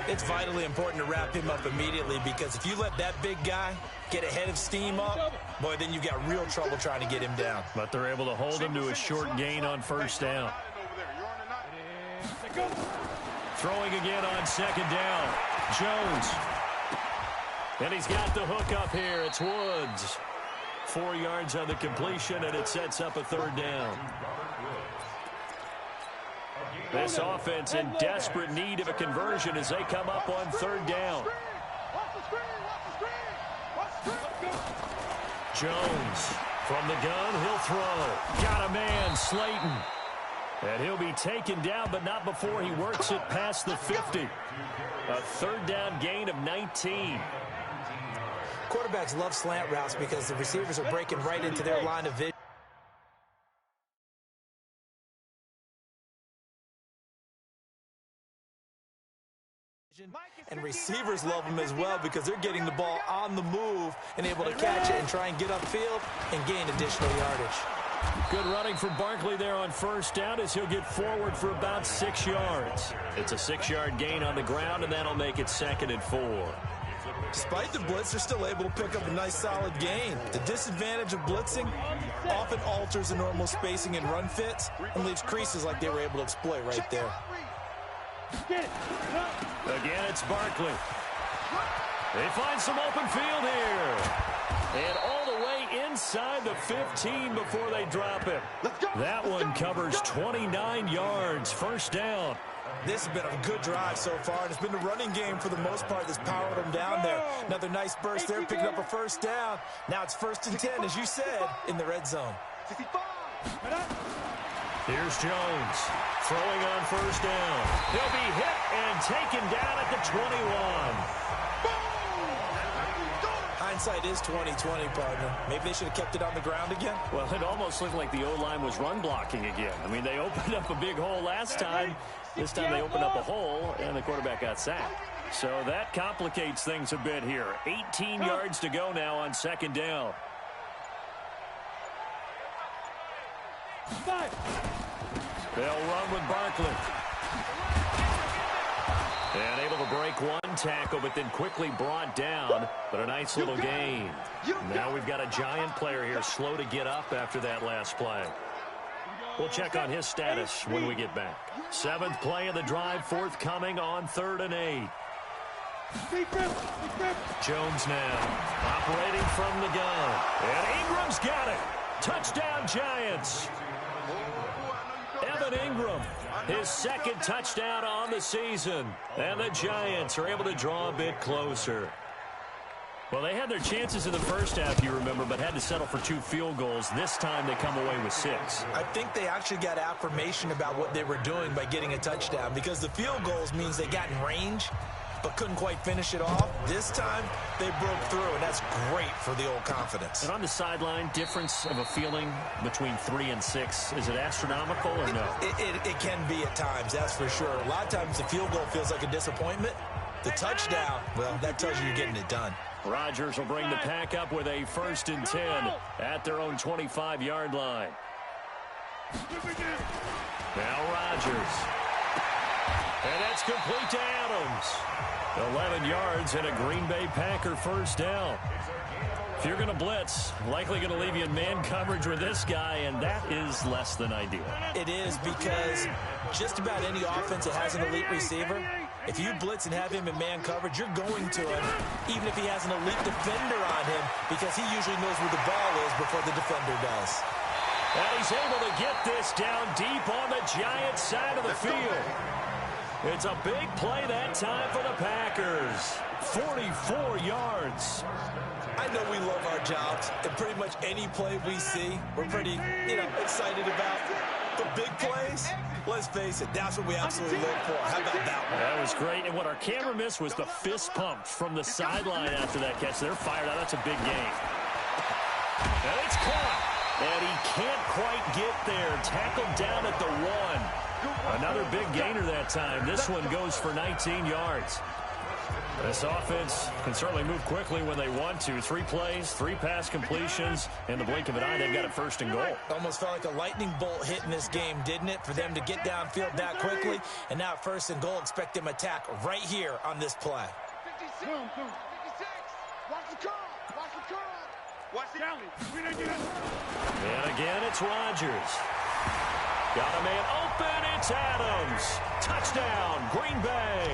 It's vitally important to wrap him up immediately, because if you let that big guy get ahead of steam up, boy, then you've got real trouble trying to get him down. But they're able to hold him to a short gain on first down. Throwing again on second down. Jones. And he's got the hook up here. It's Woods. 4 yards on the completion, and it sets up a third down. This offense in desperate need of a conversion as they come up on third down. Jones from the gun, he'll throw. Got a man, Slayton. And he'll be taken down, but not before he works it past the 50. A third down gain of 19. Quarterbacks love slant routes because the receivers are breaking right into their line of vision. And receivers love them as well because they're getting the ball on the move and able to catch it and try and get upfield and gain additional yardage. Good running from Barkley there on first down as he'll get forward for about 6 yards. It's a 6-yard gain on the ground, and that'll make it 2nd and 4. Despite the blitz, they're still able to pick up a nice solid gain. The disadvantage of blitzing often alters the normal spacing and run fits and leaves creases like they were able to exploit right there. Again, it's Barkley. They find some open field here. And all the way inside the 15 before they drop it. That one covers 29 yards. First down. This has been a good drive so far, and it's been the running game for the most part that's powered them down there. Another nice burst there, picking up a first down. Now it's 1st and 10, as you said, in the red zone. Here's Jones throwing on first down. He'll be hit and taken down at the 21. Hindsight is 20/20, partner. Maybe they should have kept it on the ground again. Well, it almost looked like the O-line was run blocking again. I mean, they opened up a big hole last time. This time they opened up a hole, and the quarterback got sacked. So that complicates things a bit here. 18 yards to go now on second down. They'll run with Barkley. And able to break one tackle, but then quickly brought down. But a nice little gain. Now we've got a giant player here slow to get up after that last play. We'll check on his status when we get back. 7th play of the drive forthcoming on 3rd and 8. Jones now operating from the gun. And Ingram's got it. Touchdown, Giants. Evan Ingram, his 2nd touchdown on the season. And the Giants are able to draw a bit closer. Well, they had their chances in the first half, you remember, but had to settle for 2 field goals. This time they come away with 6. I think they actually got affirmation about what they were doing by getting a touchdown, because the field goals means they got in range but couldn't quite finish it off. This time they broke through, and that's great for the old confidence. And on the sideline, difference of a feeling between 3 and 6, is it astronomical or no? It can be at times, that's for sure. A lot of times the field goal feels like a disappointment. The touchdown, well, that tells you you're getting it done. Rodgers will bring the pack up with a 1st and 10 at their own 25-yard line. Now Rodgers. And that's complete to Adams. 11 yards and a Green Bay Packer first down. If you're going to blitz, likely going to leave you in man coverage with this guy, and that is less than ideal. It is, because just about any offense that has an elite receiver, if you blitz and have him in man coverage, you're going to him, even if he has an elite defender on him, because he usually knows where the ball is before the defender does. And he's able to get this down deep on the Giants side of the field. It's a big play that time for the Packers. 44 yards. I know we love our jobs, and pretty much any play we see, we're pretty, excited about. The big plays, let's face it, that's what we absolutely look for. How about that one? That was great, and what our camera missed was the fist pump from the sideline after that catch. They're fired out. That's a big game. And it's caught. And he can't quite get there. Tackled down at the 1. Another big gainer that time. This one goes for 19 yards. This offense can certainly move quickly when they want to. 3 plays, 3 pass completions. In the blink of an eye, they've got it first and goal. Almost felt like a lightning bolt hit in this game, didn't it? For them to get downfield that quickly. And now first and goal, expect them to attack right here on this play. 56. Watch the curl. Watch the curl. Watch the alley. And again, it's Rodgers. Got a man open. It's Adams. Touchdown, Green Bay.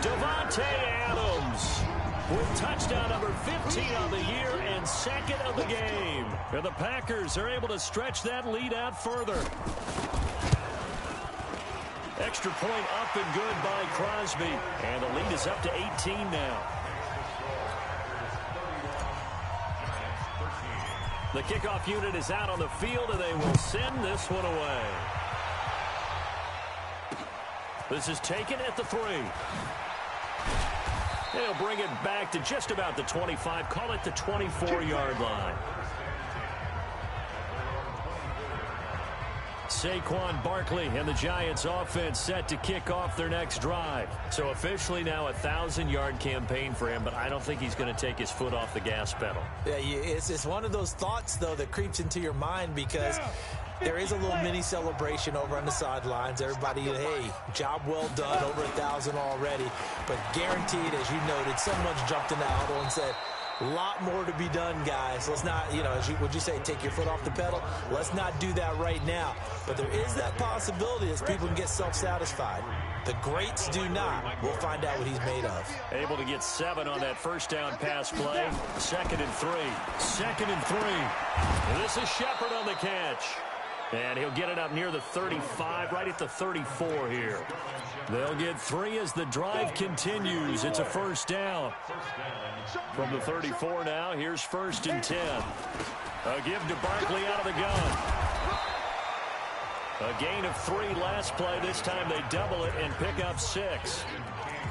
Devontae Adams with touchdown number 15 on the year and second of the game. And the Packers are able to stretch that lead out further. Extra point up and good by Crosby. And the lead is up to 18 now. The kickoff unit is out on the field, and they will send this one away. This is taken at the 3. They'll bring it back to just about the 25. Call it the 24-yard line. Saquon Barkley and the Giants offense set to kick off their next drive. So officially now a 1,000-yard campaign for him, but I don't think he's going to take his foot off the gas pedal. Yeah, it's one of those thoughts, though, that creeps into your mind because there is a little mini celebration over on the sidelines. Everybody, hey, job well done, over 1,000 already. But guaranteed, as you noted, someone's jumped in the huddle and said, a lot more to be done, guys. Let's not, would you say take your foot off the pedal? Let's not do that right now. But there is that possibility as people can get self-satisfied. The greats do not. We'll find out what he's made of. Able to get 7 on that first down pass play. 2nd and 3. 2nd and 3. And this is Shepard on the catch. And he'll get it up near the 35, right at the 34 here. They'll get 3 as the drive continues. It's a first down. From the 34 now, here's 1st and 10. A give to Barkley out of the gun. A gain of 3 last play. This time they double it and pick up 6.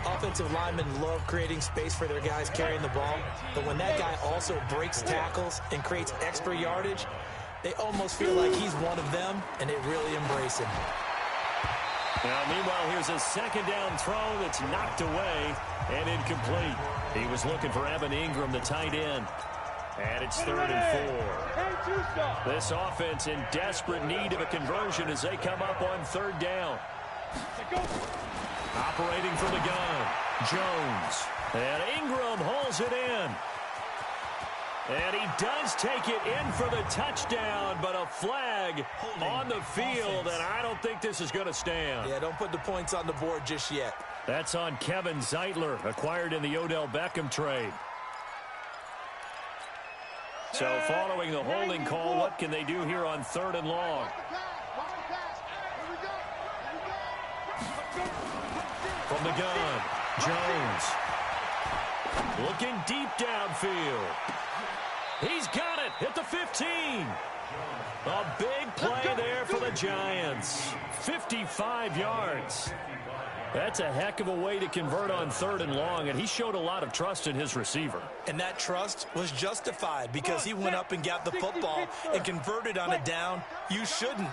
Offensive linemen love creating space for their guys carrying the ball. But when that guy also breaks tackles and creates extra yardage, they almost feel like he's one of them, and they really embrace him. Now, meanwhile, here's a 2nd down throw that's knocked away and incomplete. He was looking for Evan Ingram, the tight end. And it's 3rd and 4. This offense in desperate need of a conversion as they come up on 3rd down. Operating from the gun, Jones. And Ingram holds it in. And he does take it in for the touchdown, but a flag on the field, and I don't think this is going to stand. Yeah, don't put the points on the board just yet. That's on Kevin Zeitler, acquired in the Odell Beckham trade. So following the holding call, what can they do here on 3rd and long? From the gun, Jones. Looking deep downfield. He's got it at the 15. A big play there for the Giants. 55 yards. That's a heck of a way to convert on 3rd and long, and he showed a lot of trust in his receiver. And that trust was justified because he went up and got the football and converted on a down. You shouldn't.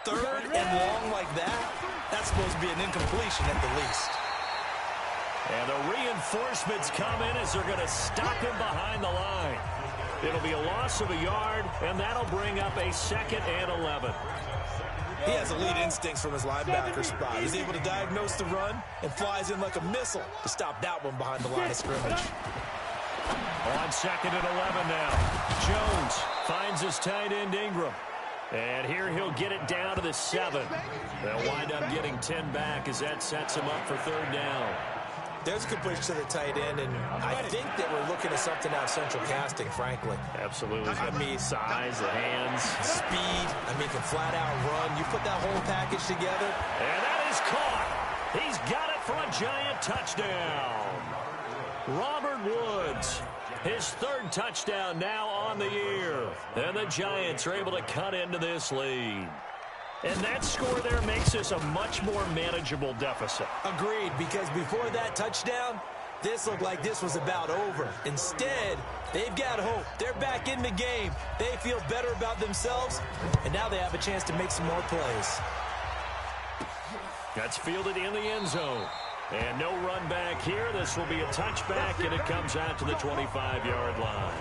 3rd and long like that, that's supposed to be an incompletion at the least. And the reinforcements come in as they're going to stop him behind the line. It'll be a loss of a yard, and that'll bring up a 2nd and 11. He has elite instincts from his linebacker spot. He's able to diagnose the run and flies in like a missile to stop that one behind the line of scrimmage. On 2nd and 11 now. Jones finds his tight end Ingram. And here he'll get it down to the 7. They'll wind up getting 10 back as that sets him up for 3rd down. There's a completion to the tight end, and I think that we're looking at something out of central casting, frankly. Absolutely. I mean, size, the hands. Speed. I mean, can flat out run. You put that whole package together. And that is caught. He's got it for a Giant touchdown. Robert Woods, his 3rd touchdown now on the year. And the Giants are able to cut into this lead. And that score there makes this a much more manageable deficit. Agreed, because before that touchdown, This looked like this was about over. Instead, they've got hope. They're back in the game. They feel better about themselves, and now they have a chance to make some more plays. That's fielded in the end zone. And no run back here. This will be a touchback, and it comes out to the 25-yard line.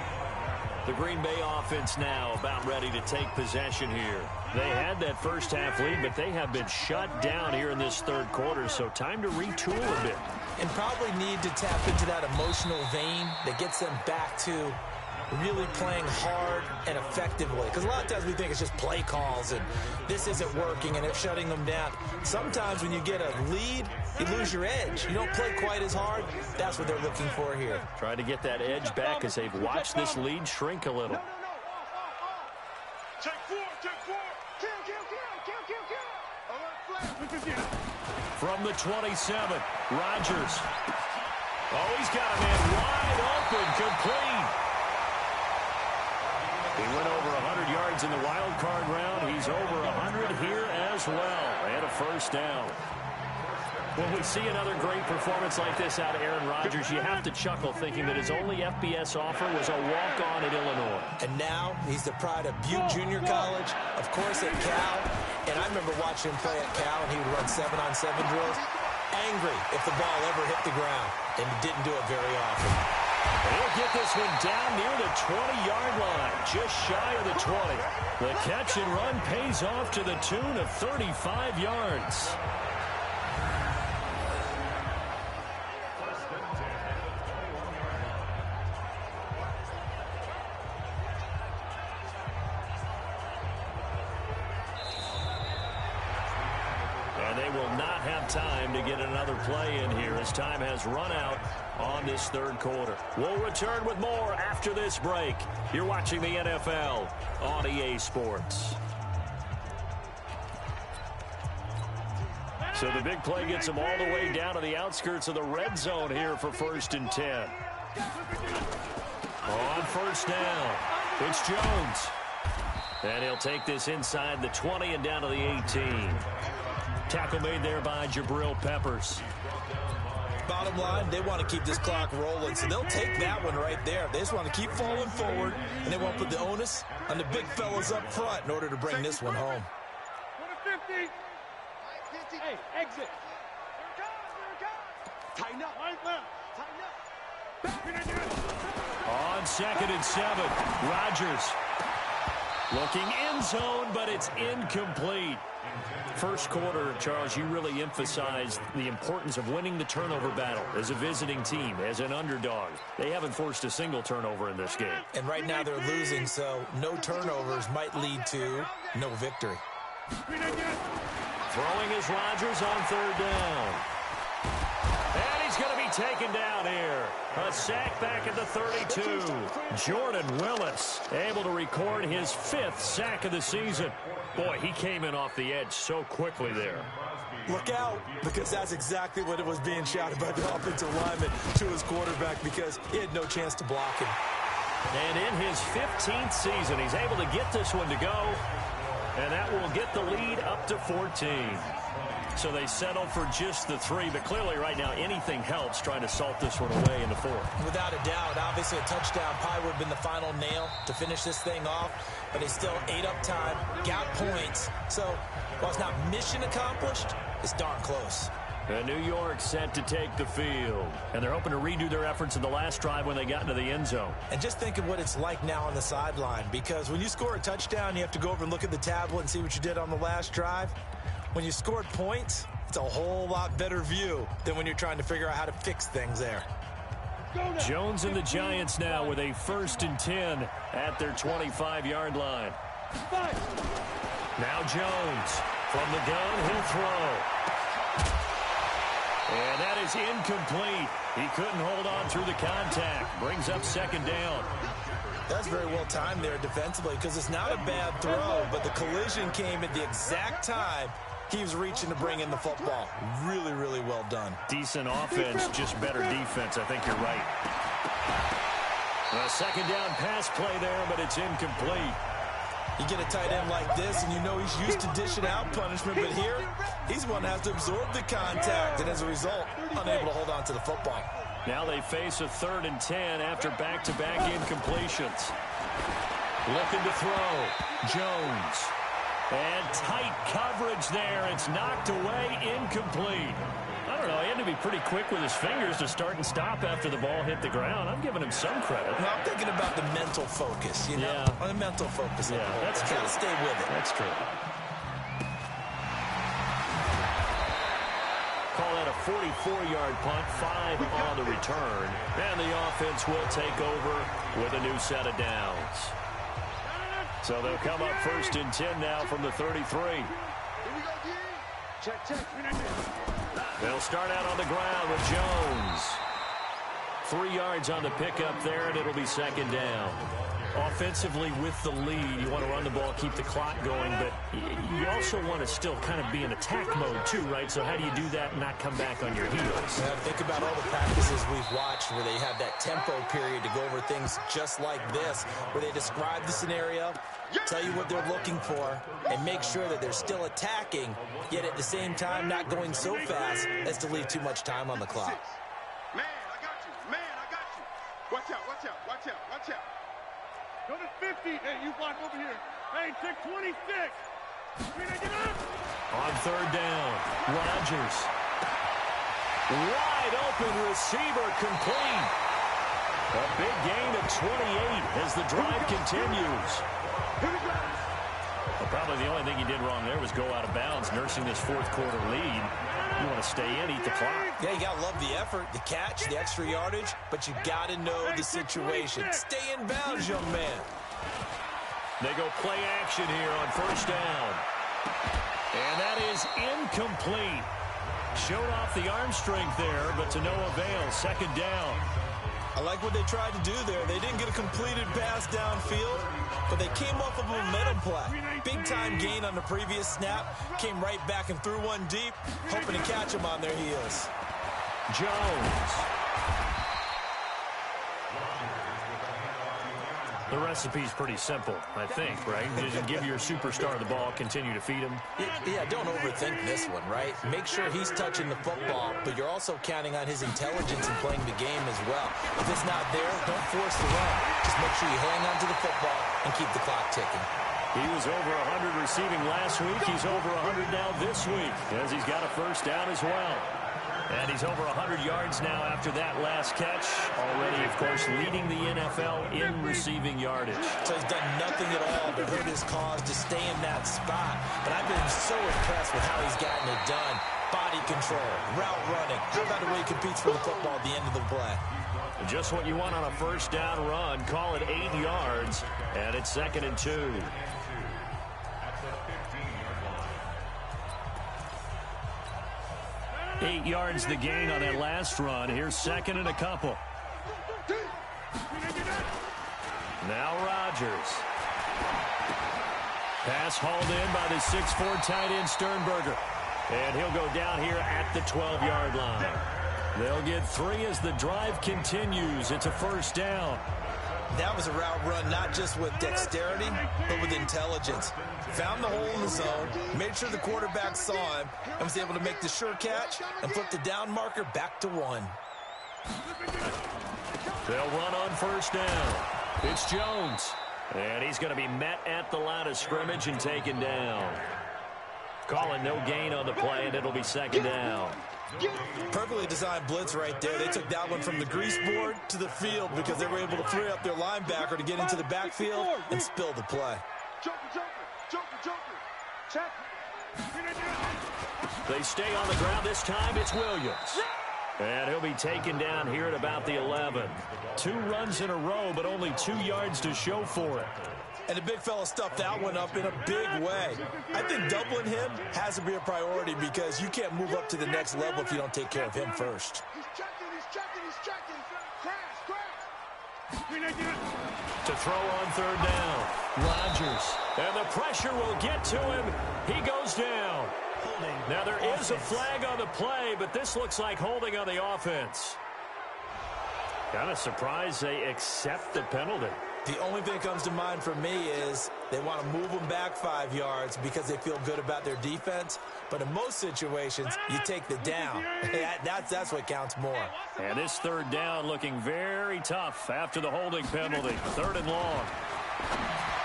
The Green Bay offense now about ready to take possession here. They had that first half lead, but they have been shut down here in this third quarter, so time to retool a bit. And probably need to tap into that emotional vein that gets them back to really playing hard and effectively. Because a lot of times we think it's just play calls and this isn't working and it's shutting them down. Sometimes when you get a lead, you lose your edge. You don't play quite as hard. That's what they're looking for here. Trying to get that edge back as they've watched this lead shrink a little. Take four. Kill. From the 27, Rodgers. Oh, he's got a man wide open, complete. He went over 100 yards in the wild card round. He's over 100 here as well. And a first down. When we see another great performance like this out of Aaron Rodgers, you have to chuckle thinking that his only FBS offer was a walk-on at Illinois. And now he's the pride of Butte Junior College, of course at Cal. And I remember watching him play at Cal, and he would run 7-on-7 drills. Angry if the ball ever hit the ground, and he didn't do it very often. He'll get this one down near the 20-yard line, just shy of the 20. The catch and run pays off to the tune of 35 yards. And they will not have time to get another play in here as time has run out on this third quarter. We'll return with more after this break. You're watching the NFL on EA Sports. So the big play gets them all the way down to the outskirts of the red zone here for 1st and 10. On first down, it's Jones. And he'll take this inside the 20 and down to the 18. Tackle made there by Jabril Peppers. Bottom line, they want to keep this clock rolling, so they'll take that one right there. They just want to keep falling forward, and they want to put the onus on the big fellas up front in order to bring this one home. 50. Hey, exit. Tighten up. Tighten up. On 2nd and 7, Rodgers looking end zone, but it's incomplete. First quarter, Charles, you really emphasized the importance of winning the turnover battle as a visiting team, as an underdog. They haven't forced a single turnover in this game. And right now they're losing, so no turnovers might lead to no victory. Throwing is Rodgers on 3rd down. And he's going to be taken down here. A sack back at the 32. Jordan Willis able to record his 5th sack of the season. Boy, he came in off the edge so quickly there. Look out, because that's exactly what it was being shouted by the offensive lineman to his quarterback, because he had no chance to block him. And in his 15th season, he's able to get this one to go. And that will get the lead up to 14. So they settle for just the 3, but clearly right now anything helps trying to salt this one away in the 4th. Without a doubt, obviously a touchdown probably would have been the final nail to finish this thing off, but they still ate up time, got points. So while it's not mission accomplished, it's darn close. And New York set to take the field. And they're hoping to redo their efforts in the last drive when they got into the end zone. And just think of what it's like now on the sideline, because when you score a touchdown, you have to go over and look at the tablet and see what you did on the last drive. When you scored points, it's a whole lot better view than when you're trying to figure out how to fix things there. Jones and the Giants now with a 1st and 10 at their 25-yard line. Now Jones from the gun, he'll throw. And that is incomplete. He couldn't hold on through the contact. Brings up 2nd down. That's very well timed there defensively, because it's not a bad throw, but the collision came at the exact time he was reaching to bring in the football. Really, really well done. Decent offense, just better defense. I think you're right. A 2nd down pass play there, but it's incomplete. You get a tight end like this, and you know he's used to dishing out punishment, but here, he's one that has to absorb the contact, and as a result, unable to hold on to the football. Now they face a 3rd and 10 after back-to-back incompletions. Looking to throw. Jones. And tight coverage there. It's knocked away, incomplete. I don't know. He had to be pretty quick with his fingers to start and stop after the ball hit the ground. I'm giving him some credit. Well, I'm thinking about the mental focus, you know? Yeah. On the mental focus. Yeah, that's true. Got to stay with it. That's true. Call that a 44-yard punt, 5 on the return. And the offense will take over with a new set of downs. So they'll come up 1st and 10 now from the 33. Check. They'll start out on the ground with Jones. 3 yards on the pickup there, and it'll be 2nd down. Offensively with the lead, you want to run the ball, keep the clock going, but you also want to still kind of be in attack mode too, right? So how do you do that and not come back on your heels? Yeah, think about all the practices we've watched where they have that tempo period to go over things just like this, where they describe the scenario, tell you what they're looking for, and make sure that they're still attacking, yet at the same time not going so fast as to leave too much time on the clock. Man, I got you. Watch out. Go to 50. Hey, you block over here. Hey, check 26. Get up. On 3rd down, Rodgers. Wide open receiver, complete. A big gain of 28 as the drive continues. Here we go. Well, probably the only thing he did wrong there was go out of bounds, nursing this 4th quarter lead. You want to stay in, eat the clock. Yeah, you got to love the effort, the catch, the extra yardage, but you got to know the situation. Stay in bounds, young man. They go play action here on 1st down. And that is incomplete. Showed off the arm strength there, but to no avail. 2nd down. I like what they tried to do there. They didn't get a completed pass downfield, but they came off of a momentum play. Big-time gain on the previous snap. Came right back and threw one deep, hoping to catch them on their heels. Jones. The recipe's pretty simple, I think, right? Just give your superstar the ball, continue to feed him. Yeah, don't overthink this one, right? Make sure he's touching the football, but you're also counting on his intelligence in playing the game as well. If it's not there, don't force the run. Just make sure you hang on to the football and keep the clock ticking. He was over 100 receiving last week. He's over 100 now this week, as he's got a 1st down as well. And he's over 100 yards now after that last catch. Already, of course, leading the NFL in receiving yardage. So he's done nothing at all to hurt his cause to stay in that spot. But I've been so impressed with how he's gotten it done. Body control, route running. How about the way he competes for the football at the end of the play? Just what you want on a 1st down run. Call it 8 yards, and it's 2nd and 2. Eight yards the gain on that last run. Here's 2nd and a couple. Now Rodgers. Pass hauled in by the 6'4" tight end Sternberger. And he'll go down here at the 12-yard line. They'll get 3 as the drive continues. It's a 1st down. That was a route run not just with dexterity, but with intelligence. Found the hole in the zone, made sure the quarterback saw him, and was able to make the sure catch and flip the down marker back to 1. They'll run on 1st down. It's Jones. And he's going to be met at the line of scrimmage and taken down. Calling no gain on the play, and it'll be 2nd down. Perfectly designed blitz right there. They took that one from the grease board to the field because they were able to free up their linebacker to get into the backfield and spill the play. Joker. Check. They stay on the ground. This time it's Williams. And he'll be taken down here at about the 11. 2 runs in a row, but only 2 yards to show for it. And the big fella stuffed that one up in a big way. I think doubling him has to be a priority because you can't move up to the next level if you don't take care of him first. He's checking. Crash. To throw on 3rd down. Rodgers. And the pressure will get to him. He goes down. Now there is a flag on the play, but this looks like holding on the offense. Kind of surprised they accept the penalty. The only thing that comes to mind for me is they want to move them back 5 yards because they feel good about their defense. But in most situations, you take the down. That's what counts more. And this third down looking very tough after the holding penalty. 3rd and long.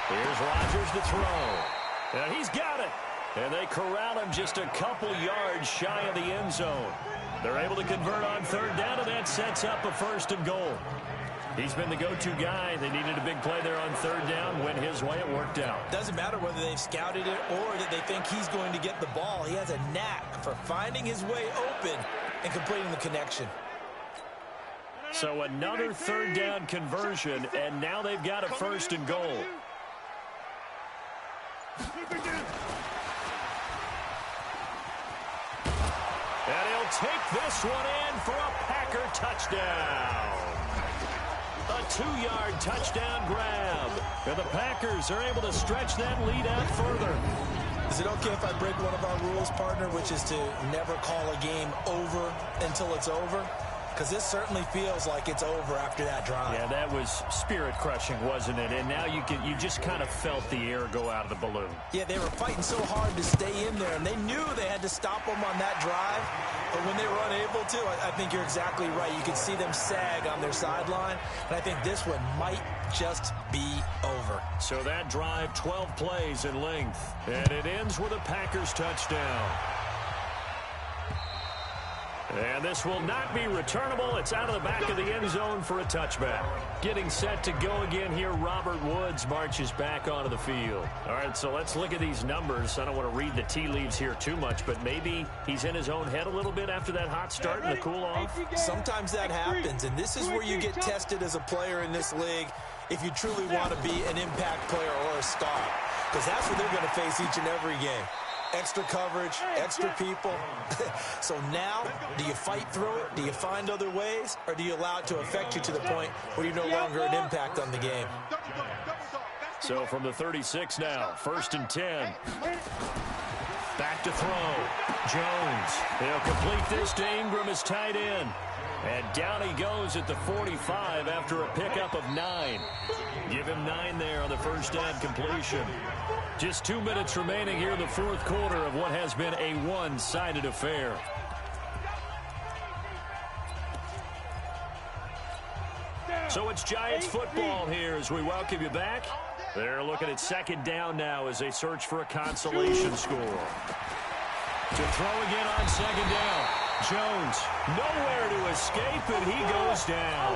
Here's Rodgers to throw. And he's got it. And they corral him just a couple yards shy of the end zone. They're able to convert on 3rd down, and that sets up a 1st and goal. He's been the go-to guy. They needed a big play there on 3rd down. Went his way. It worked out. Doesn't matter whether they've scouted it or that they think he's going to get the ball. He has a knack for finding his way open and completing the connection. So another 3rd down conversion, and now they've got a 1st and goal. And he'll take this one in for a Packer touchdown. A 2-yard touchdown grab. And the Packers are able to stretch that lead out further. Is it okay if I break one of our rules, partner, which is to never call a game over until it's over? Because this certainly feels like it's over after that drive. Yeah, that was spirit-crushing, wasn't it? And now you just kind of felt the air go out of the balloon. Yeah, they were fighting so hard to stay in there, and they knew they had to stop them on that drive. But when they were unable to, I think you're exactly right. You could see them sag on their sideline, and I think this one might just be over. So that drive, 12 plays in length, and it ends with a Packers touchdown. And this will not be returnable. It's out of the back of the end zone for a touchback. Getting set to go again here, Robert Woods marches back onto the field. All right, so let's look at these numbers. I don't want to read the tea leaves here too much, but maybe he's in his own head a little bit after that hot start and the cool-off. Sometimes that happens, and this is where you get tested as a player in this league if you truly want to be an impact player or a star, because that's what they're going to face each and every game. Extra coverage, extra people. So now, do you fight through it? Do you find other ways? Or do you allow it to affect you to the point where you're no longer an impact on the game? So from the 36 now, 1st and 10. Back to throw. Jones. He'll complete this to Ingram as tight end. And down he goes at the 45 after a pickup of 9. Give him 9 there on the first down completion. Just 2 minutes remaining here in the 4th quarter of what has been a one-sided affair. So it's Giants football here as we welcome you back. They're looking at 2nd down now as they search for a consolation score. To throw again on 2nd down. Jones, nowhere to escape, and he goes down.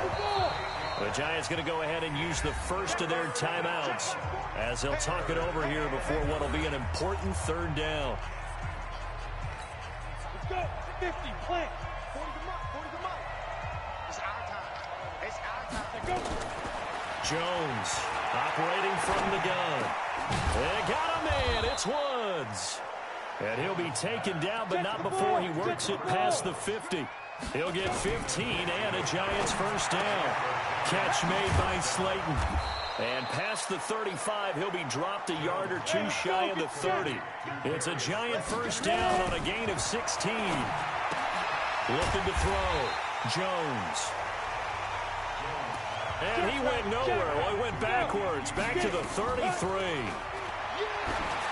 The Giants going to go ahead and use the first of their timeouts as they'll talk it over here before what will be an important 3rd down. Let's go. 50, plant. 40 the mark. It's our time. It's our time. Let's go. Jones operating from the gun. They got a man. It's Woods. And he'll be taken down, but not before he works it past the 50. He'll get 15 and a Giants first down. Catch made by Slayton. And past the 35, he'll be dropped a yard or two shy of the 30. It's a Giant first down on a gain of 16. Looking to throw. Jones. And he went nowhere. Well, he went backwards. Back to the 33.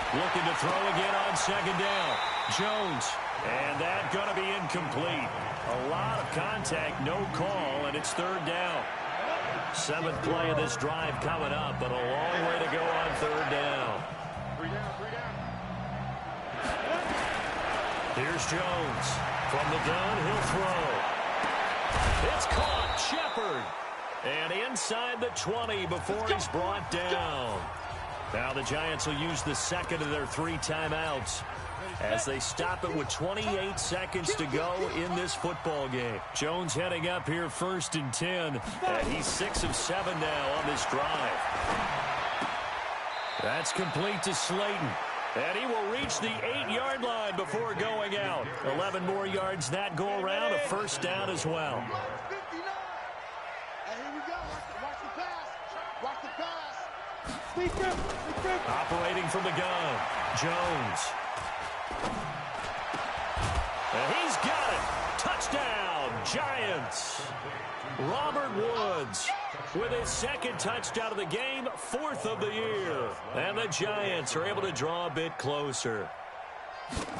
Looking to throw again on 2nd down. Jones. And that going to be incomplete. A lot of contact, no call, and it's 3rd down. 7th play of this drive coming up, but a long way to go on 3rd down. 3 down. Here's Jones. From the gun, he'll throw. It's caught. Shepard. And inside the 20 before he's brought down. Now the Giants will use the 2nd of their 3 timeouts as they stop it with 28 seconds to go in this football game. Jones heading up here 1st and 10, and he's 6 of 7 now on this drive. That's complete to Slayton, and he will reach the 8-yard line before going out. 11 more yards that go around, a first down as well. Operating from the gun, Jones. And he's got it. Touchdown, Giants. Robert Woods with his second touchdown of the game, 4th of the year. And the Giants are able to draw a bit closer.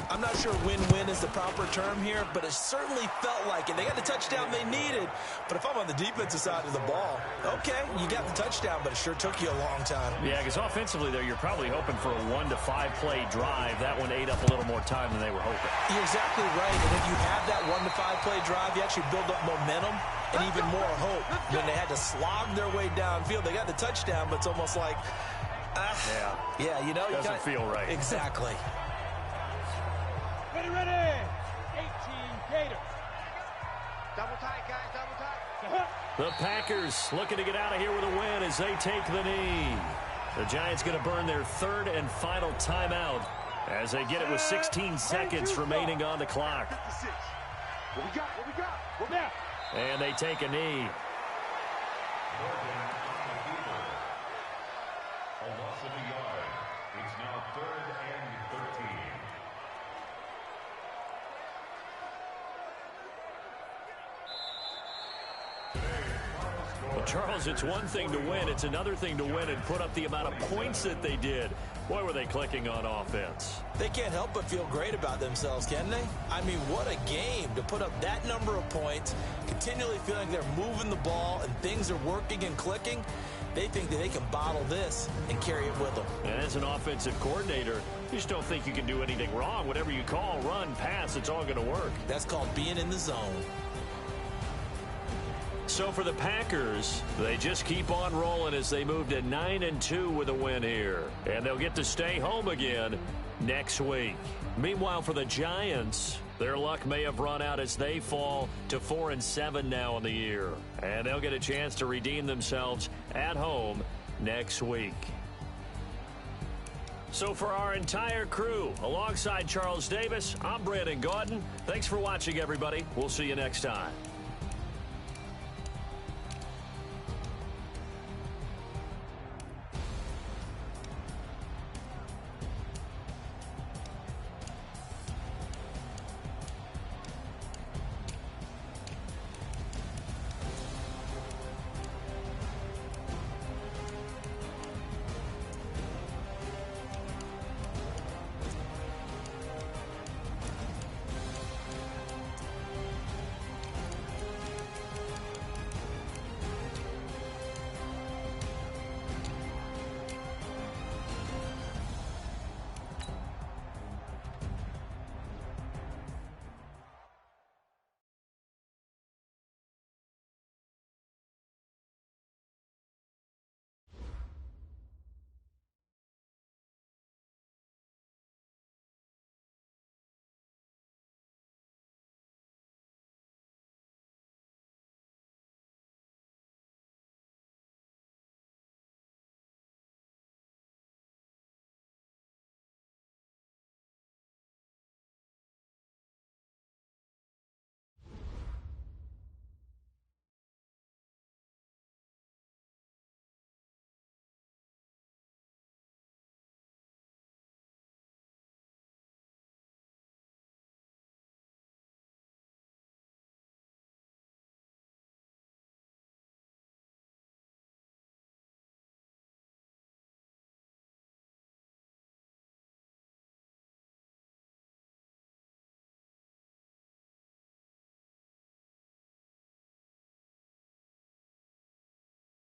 I'm not sure win-win is the proper term here, but it certainly felt like it. They got the touchdown they needed, but if I'm on the defensive side of the ball, okay, you got the touchdown, but it sure took you a long time. Yeah, because offensively, there, you're probably hoping for a 1 to 5 play drive. That one ate up a little more time than they were hoping. You're exactly right, and if you have that 1 to 5 play drive, you actually build up momentum and even more hope. When they had to slog their way downfield, they got the touchdown, but it's almost like, yeah, you know. Doesn't feel right. Exactly. Ready. 18 Gators. Double tight, guys, double tight. The Packers looking to get out of here with a win as they take the knee. The Giants going to burn their 3rd and final timeout as they get it with 16 seconds remaining on the clock. 56. What we got? We're back. And they take a knee. A loss of a yard. It's now 3rd and 13. Well, Charles, it's one thing to win. It's another thing to win and put up the amount of points that they did. Boy, were they clicking on offense. They can't help but feel great about themselves, can they? I mean, what a game to put up that number of points, continually feeling they're moving the ball and things are working and clicking. They think that they can bottle this and carry it with them. And as an offensive coordinator, you just don't think you can do anything wrong. Whatever you call, run, pass, it's all going to work. That's called being in the zone. So for the Packers, they just keep on rolling as they move to 9-2 with a win here. And they'll get to stay home again next week. Meanwhile, for the Giants, their luck may have run out as they fall to 4-7 now in the year. And they'll get a chance to redeem themselves at home next week. So for our entire crew, alongside Charles Davis, I'm Brandon Gaudin. Thanks for watching, everybody. We'll see you next time.